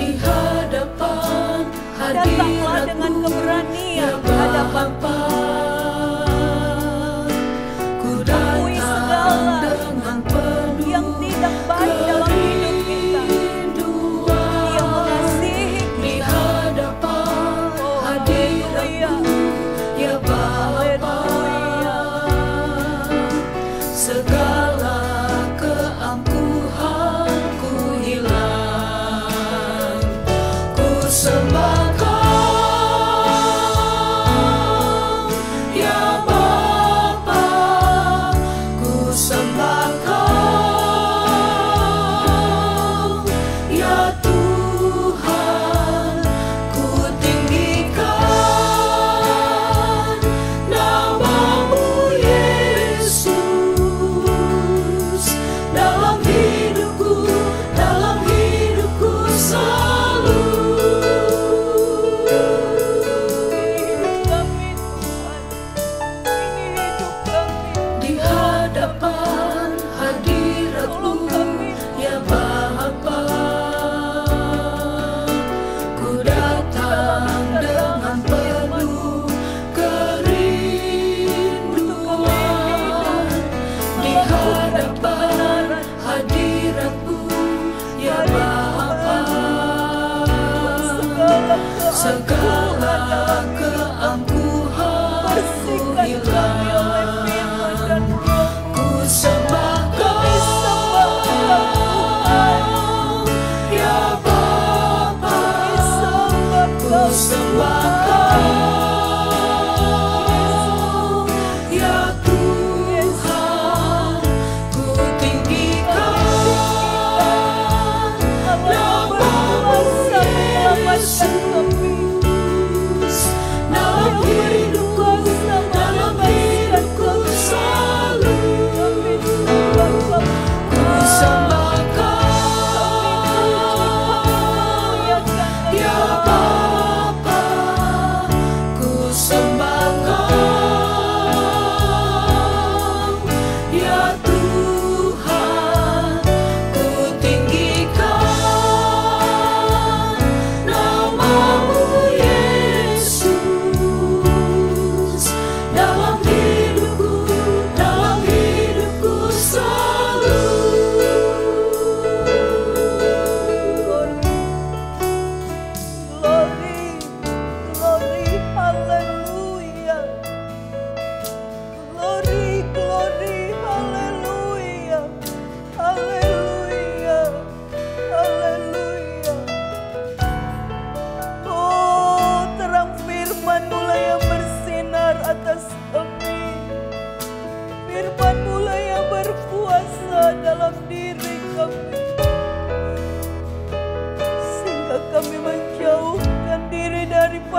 Di hadapan Datanglah dengan hadirat-Mu keberanian ya di hadapan Bapa, ku Akui segala datang dengan penuh yang tidak baik dalam hidup kita. Dia mengasihi di kita. hadapan Oh, hadirat-Mu ya Bapa, segala keangkuhanku hilang. Ku sembah Kau ya Bapa, ku sembah Kau ya Tuhan,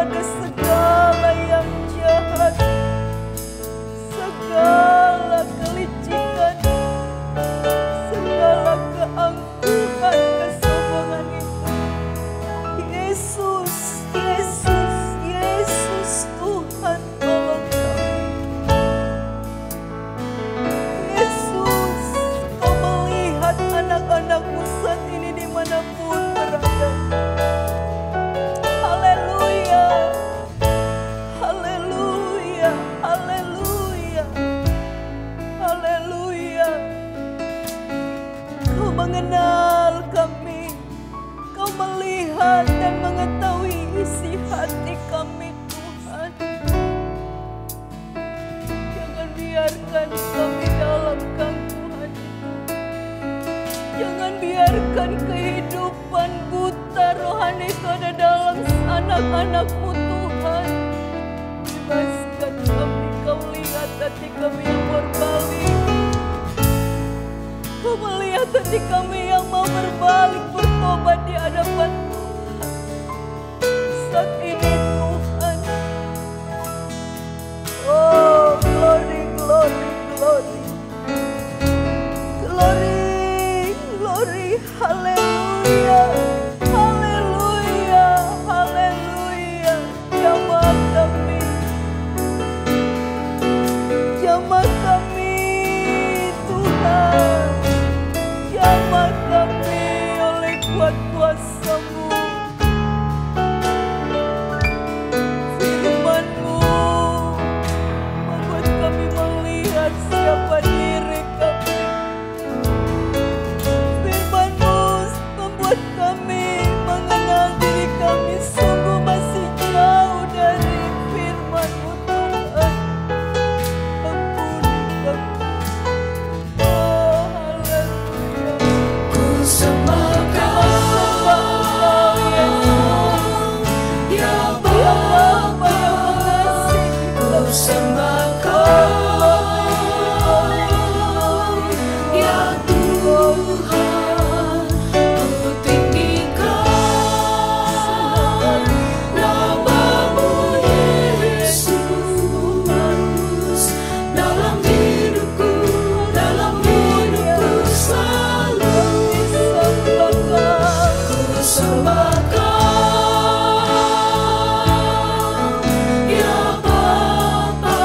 daripada segala yang jahat, segala kelicikan, segala keangkuhan, kesombongan itu. Yesus, Yesus, Yesus, Tuhan tolong kami. Yesus, Kau melihat anak-anak-Mu saat ini dimanapun berada. Haleluya, haleluya, haleluya, haleluya. Kau mengenal kami, Kau melihat dan mengetahui isi hati kami, Tuhan. Jangan biarkan kami dalam gangguan itu. Jangan biarkan kehidupan buta rohani itu ada dalam anak-anak-Mu, Tuhan. Bebaskan kami, Kau lihat hati kami yang berbalik. Kau melihat hati kami yang mau berbalik, bertobat di hadapan Tuhan. Saat ini Tuhan. Oh, glory, glory, glory. Glory, glory, haleluya. Haleluya, haleluya. Jamah kami. Jamah kami, Tuhan. Jamah kami oleh kuat kuasa-Mu. Firman-Mu membuat kami melihat siapa diri kami. Firman-Mu membuat kami mengenal diri kami sungguh masih jauh dari firman-Mu, Tuhan. Ampuni kami. Oh, haleluya. Ku sembah Kau, ya Bapa. Ku sembah Kau, ya Tuhan. Ku tinggikan nama-Mu Yesus dalam hidupku selalu. Ku sembah Kau, ya Bapa.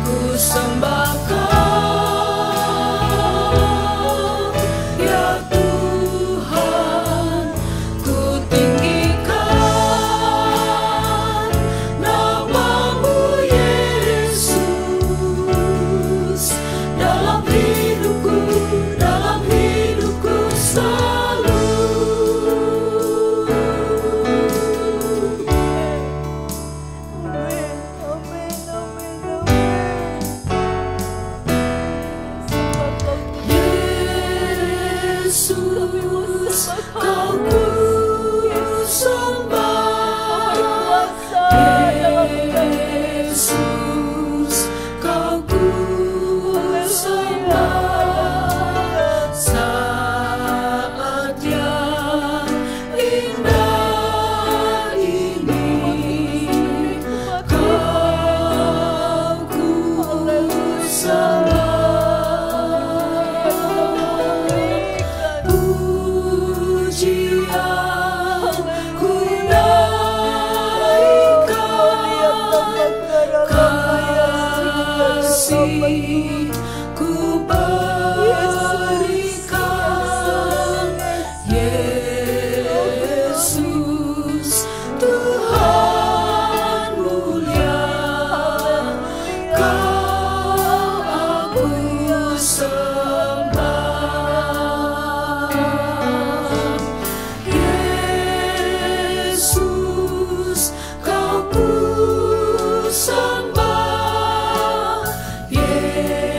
Ku sembah Kau, ya Tuhan. Ku tinggikan nama-Mu Yesus dalam hidupku selalu. Amin, amin, amin, amin. Sembah Kau, Yesus, Kau ku sembah. berkuasa dalam Yesus, Kau ku sembah. Saat yang indah ini, Kau ku sembah. Pujian ku naikkan, kasih ku berikan. Yesus Tuhan mulia, Kau aku sembah. Yesus, Kau ku sembah. Yesus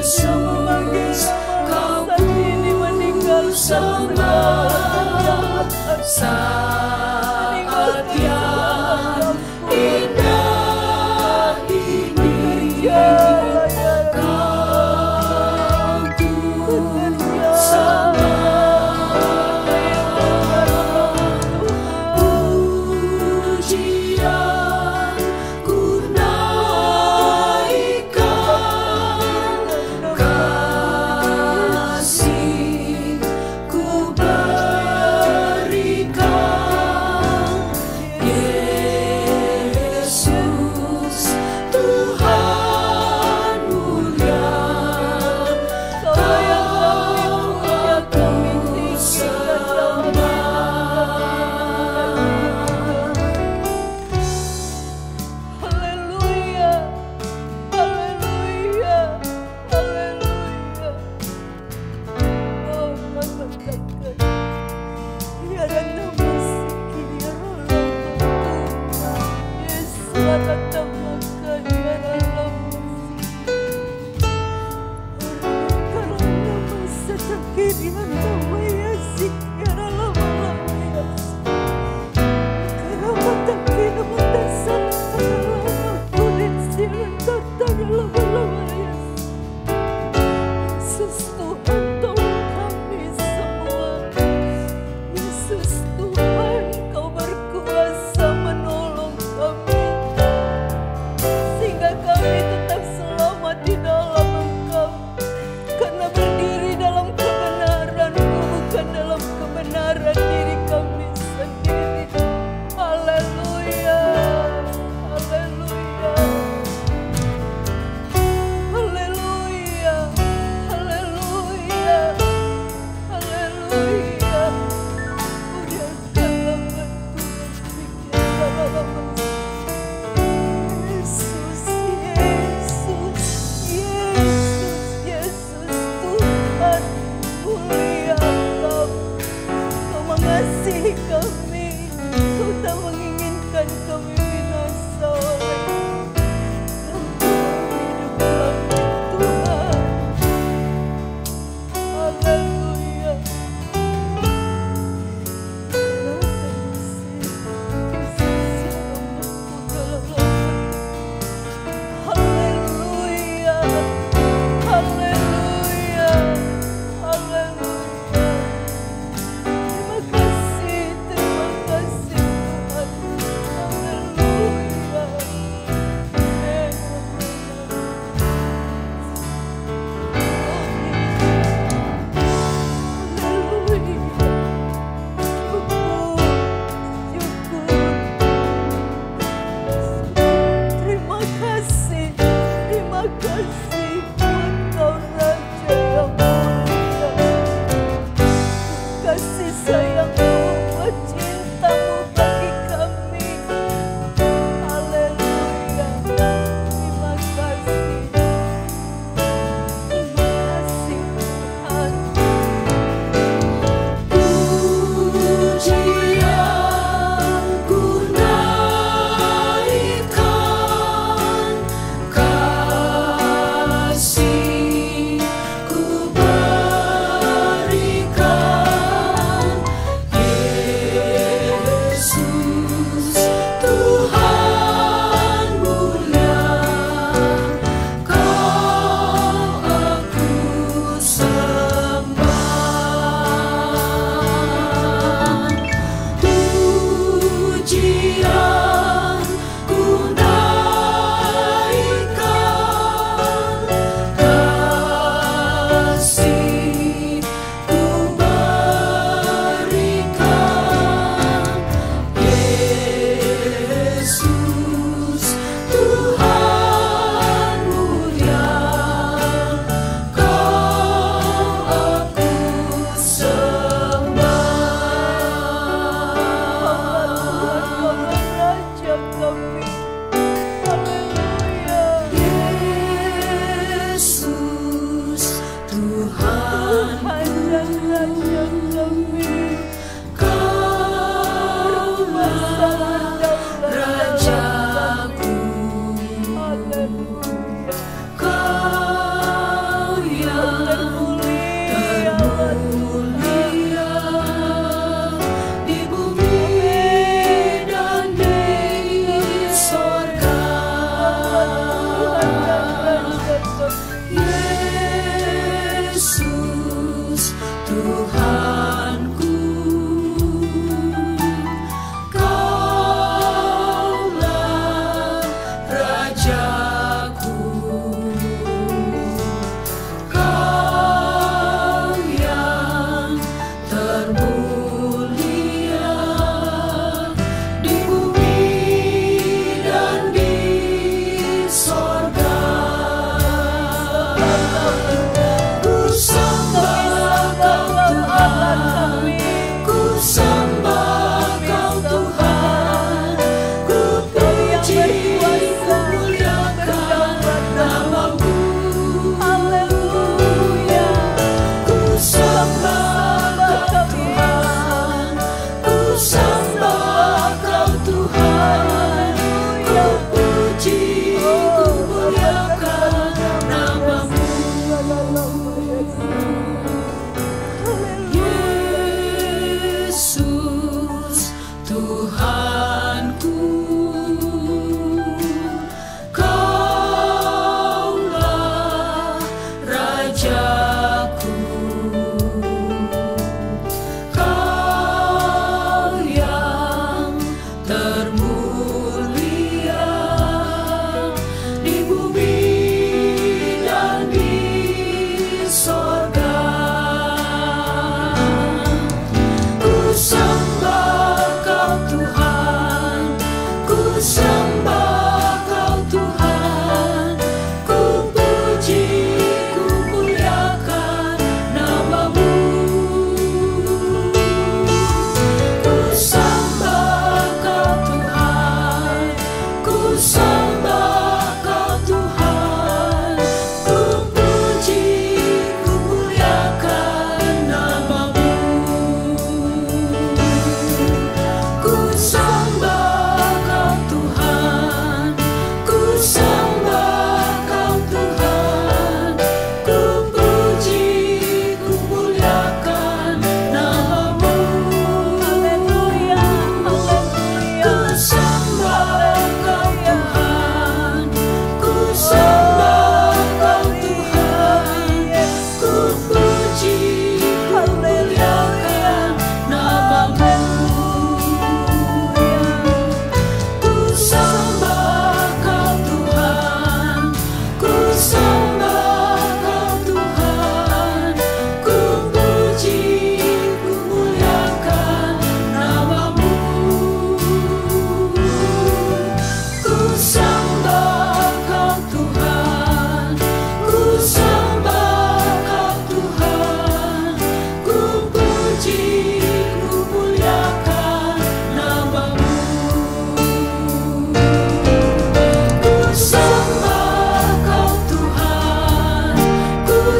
Yesus, Kau bersama saat yang indah ini. Kau bersama pujian ku naikkan, kasih ku berikan.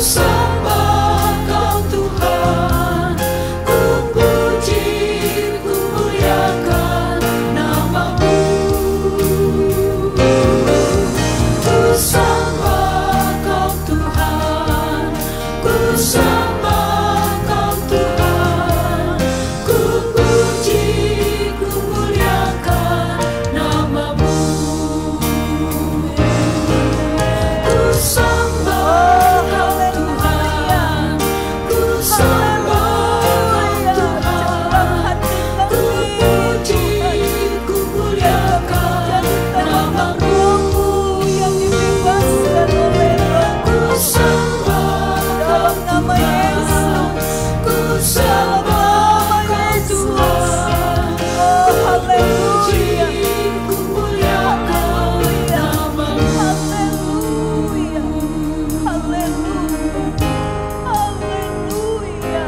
sembah Kau Tuhan, ku puji, ku muliakan nama-Mu. Ku sembah Kau Tuhan, ku sembah Kau Tuhan, ku puji, ku muliakan nama-Mu. Ku sembah Kau Tuhan, ku sembah Kau Tuhan, ku puji, ku muliakan nama-Mu. yang dibebaskan oleh Roh. Ku sembah Kau Tuhan, ku sembah Kau Tuhan, ku puji, ku muliakan nama-Mu. Haleluya, haleluya, haleluya,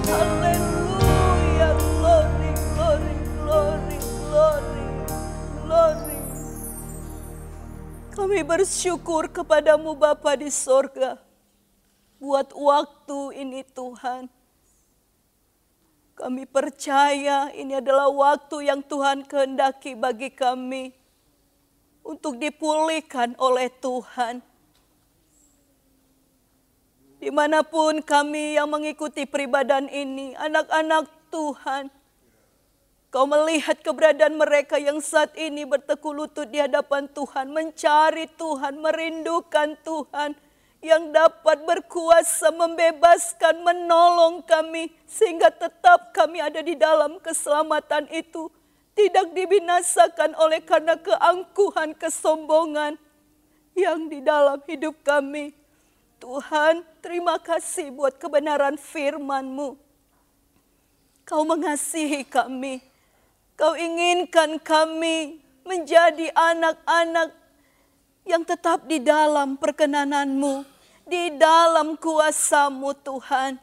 haleluya, glory, glory, glory, glory, glory. Kami bersyukur kepadamu Bapa di sorga, buat waktu ini Tuhan. Kami percaya ini adalah waktu yang Tuhan kehendaki bagi kami untuk dipulihkan oleh Tuhan. Dimanapun kami yang mengikuti peribadahan ini, anak-anak Tuhan, Kau melihat keberadaan mereka yang saat ini bertekuk lutut di hadapan Tuhan, mencari Tuhan, merindukan Tuhan yang dapat berkuasa membebaskan, menolong kami, sehingga tetap kami ada di dalam keselamatan itu. Tidak dibinasakan oleh karena keangkuhan, kesombongan yang di dalam hidup kami. Tuhan, terima kasih buat kebenaran firman-Mu. Kau mengasihi kami. Kau inginkan kami menjadi anak-anak yang tetap di dalam perkenanan-Mu, di dalam kuasa-Mu Tuhan.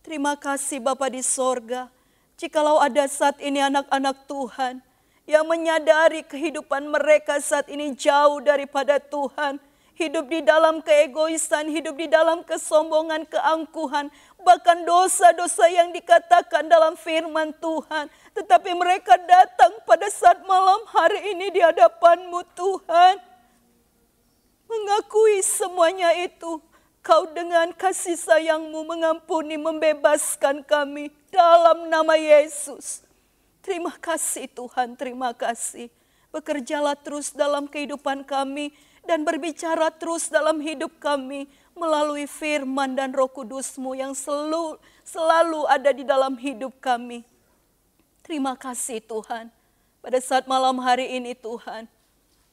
Terima kasih Bapa di sorga. Jikalau ada saat ini anak-anak Tuhan yang menyadari kehidupan mereka saat ini jauh daripada Tuhan, hidup di dalam keegoisan, hidup di dalam kesombongan, keangkuhan, bahkan dosa-dosa yang dikatakan dalam firman Tuhan. Tetapi mereka datang pada saat malam hari ini di hadapan-Mu Tuhan. Mengakui semuanya itu. Kau dengan kasih sayang-Mu mengampuni, membebaskan kami dalam nama Yesus. Terima kasih Tuhan, terima kasih. Bekerjalah terus dalam kehidupan kami dan berbicara terus dalam hidup kami melalui firman dan Roh Kudus-Mu yang selalu ada di dalam hidup kami. Terima kasih Tuhan. Pada saat malam hari ini Tuhan,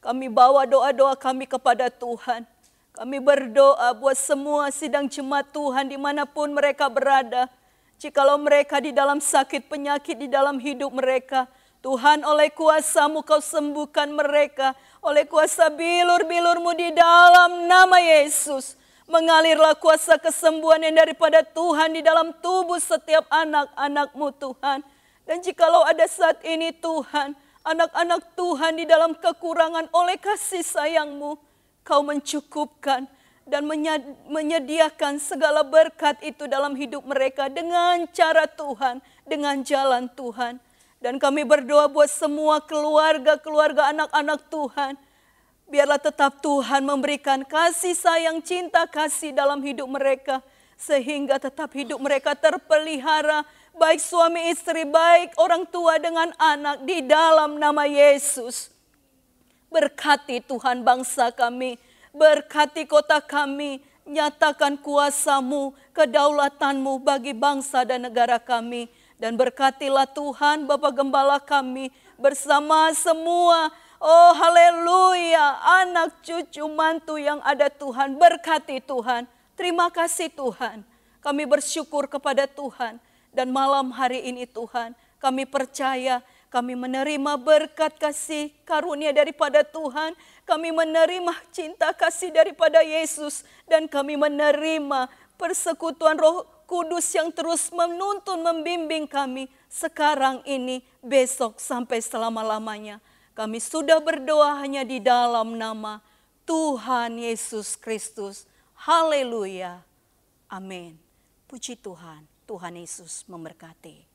kami bawa doa-doa kami kepada Tuhan. Kami berdoa buat semua sidang jemaat Tuhan dimanapun mereka berada. Jikalau mereka di dalam sakit penyakit di dalam hidup mereka, Tuhan oleh kuasa-Mu Kau sembuhkan mereka. Oleh kuasa bilur-bilur-Mu di dalam nama Yesus. Mengalirlah kuasa kesembuhan yang daripada Tuhan di dalam tubuh setiap anak-anak-Mu Tuhan. Dan jikalau ada saat ini Tuhan, anak-anak Tuhan di dalam kekurangan oleh kasih sayang-Mu, Kau mencukupkan dan menyediakan segala berkat itu dalam hidup mereka dengan cara Tuhan, dengan jalan Tuhan. Dan kami berdoa buat semua keluarga-keluarga anak-anak Tuhan, biarlah tetap Tuhan memberikan kasih sayang, cinta kasih dalam hidup mereka, sehingga tetap hidup mereka terpelihara, baik suami istri, baik orang tua dengan anak, di dalam nama Yesus. Berkati Tuhan bangsa kami, berkati kota kami, nyatakan kuasa-Mu, kedaulatan-Mu bagi bangsa dan negara kami. Dan berkatilah Tuhan Bapa Gembala kami bersama semua, oh haleluya, anak cucu mantu yang ada Tuhan. Berkati Tuhan, terima kasih Tuhan. Kami bersyukur kepada Tuhan. Dan malam hari ini Tuhan, kami percaya, kami menerima berkat kasih karunia daripada Tuhan. Kami menerima cinta kasih daripada Yesus. Dan kami menerima persekutuan Roh Kudus yang terus menuntun, membimbing kami sekarang ini, besok, sampai selama-lamanya. Kami sudah berdoa hanya di dalam nama Tuhan Yesus Kristus. Haleluya. Amin. Puji Tuhan. Tuhan Yesus memberkati.